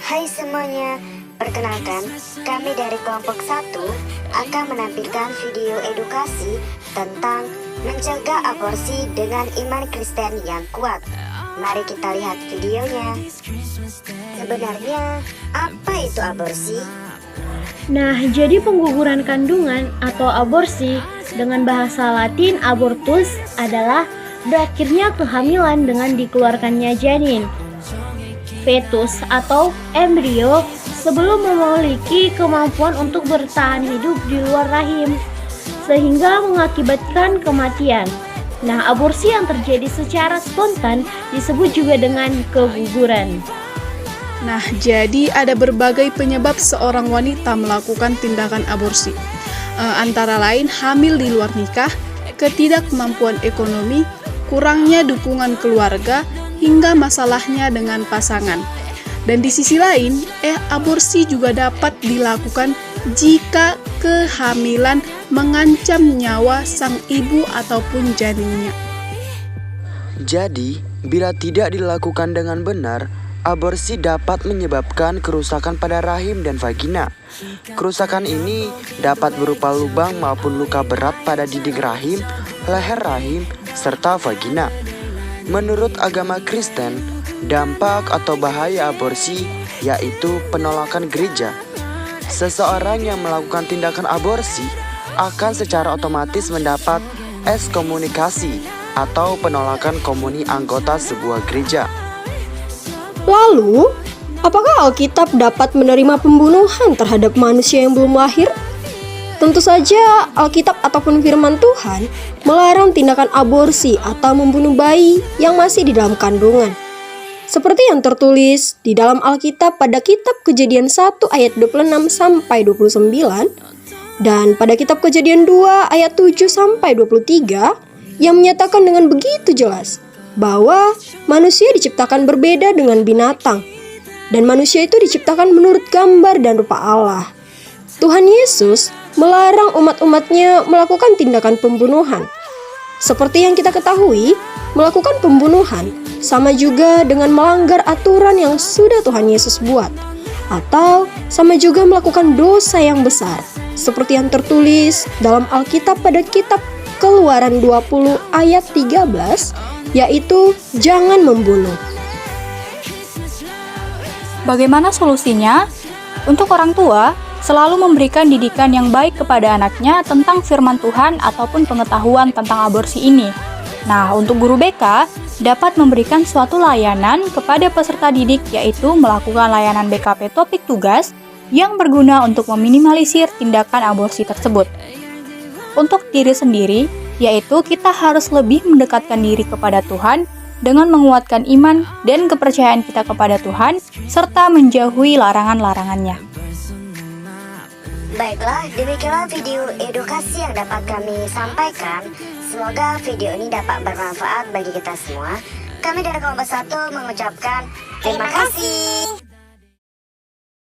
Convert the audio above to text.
Hai semuanya, perkenalkan kami dari kelompok 1 akan menampilkan video edukasi tentang mencegah aborsi dengan iman Kristen yang kuat. Mari kita lihat videonya. Sebenarnya apa itu aborsi? Nah, jadi pengguguran kandungan atau aborsi dengan bahasa Latin abortus adalah berakhirnya kehamilan dengan dikeluarkannya janin, fetus atau embrio sebelum memiliki kemampuan untuk bertahan hidup di luar rahim, sehingga mengakibatkan kematian. Nah, aborsi yang terjadi secara spontan disebut juga dengan keguguran. Nah, jadi ada berbagai penyebab seorang wanita melakukan tindakan aborsi. Antara lain hamil di luar nikah, ketidakmampuan ekonomi, kurangnya dukungan keluarga, hingga masalahnya dengan pasangan. Dan di sisi lain, aborsi juga dapat dilakukan jika kehamilan mengancam nyawa sang ibu ataupun janinnya. Jadi, bila tidak dilakukan dengan benar, aborsi dapat menyebabkan kerusakan pada rahim dan vagina. Kerusakan ini dapat berupa lubang maupun luka berat pada dinding rahim, leher rahim, serta vagina. Menurut agama Kristen, dampak atau bahaya aborsi yaitu penolakan gereja. Seseorang yang melakukan tindakan aborsi akan secara otomatis mendapat ekskomunikasi atau penolakan komuni anggota sebuah gereja. Lalu, apakah Alkitab dapat menerima pembunuhan terhadap manusia yang belum lahir? Tentu saja Alkitab ataupun firman Tuhan melarang tindakan aborsi atau membunuh bayi yang masih di dalam kandungan. Seperti yang tertulis di dalam Alkitab pada kitab Kejadian 1 ayat 26 sampai 29 dan pada kitab Kejadian 2 ayat 7 sampai 23 yang menyatakan dengan begitu jelas bahwa manusia diciptakan berbeda dengan binatang, dan manusia itu diciptakan menurut gambar dan rupa Allah. Tuhan Yesus melarang umat-umatnya melakukan tindakan pembunuhan. Seperti yang kita ketahui, melakukan pembunuhan sama juga dengan melanggar aturan yang sudah Tuhan Yesus buat, atau sama juga melakukan dosa yang besar, seperti yang tertulis dalam Alkitab pada kitab Keluaran 20 ayat 13, yaitu jangan membunuh. Bagaimana solusinya? Untuk orang tua, selalu memberikan didikan yang baik kepada anaknya tentang firman Tuhan ataupun pengetahuan tentang aborsi ini. Nah, untuk guru BK, dapat memberikan suatu layanan kepada peserta didik, yaitu melakukan layanan BKP topik tugas yang berguna untuk meminimalisir tindakan aborsi tersebut. Untuk diri sendiri, yaitu kita harus lebih mendekatkan diri kepada Tuhan dengan menguatkan iman dan kepercayaan kita kepada Tuhan, serta menjauhi larangan-larangannya. Baiklah, demikianlah video edukasi yang dapat kami sampaikan. Semoga video ini dapat bermanfaat bagi kita semua. Kami dari kelompok 1 mengucapkan terima kasih.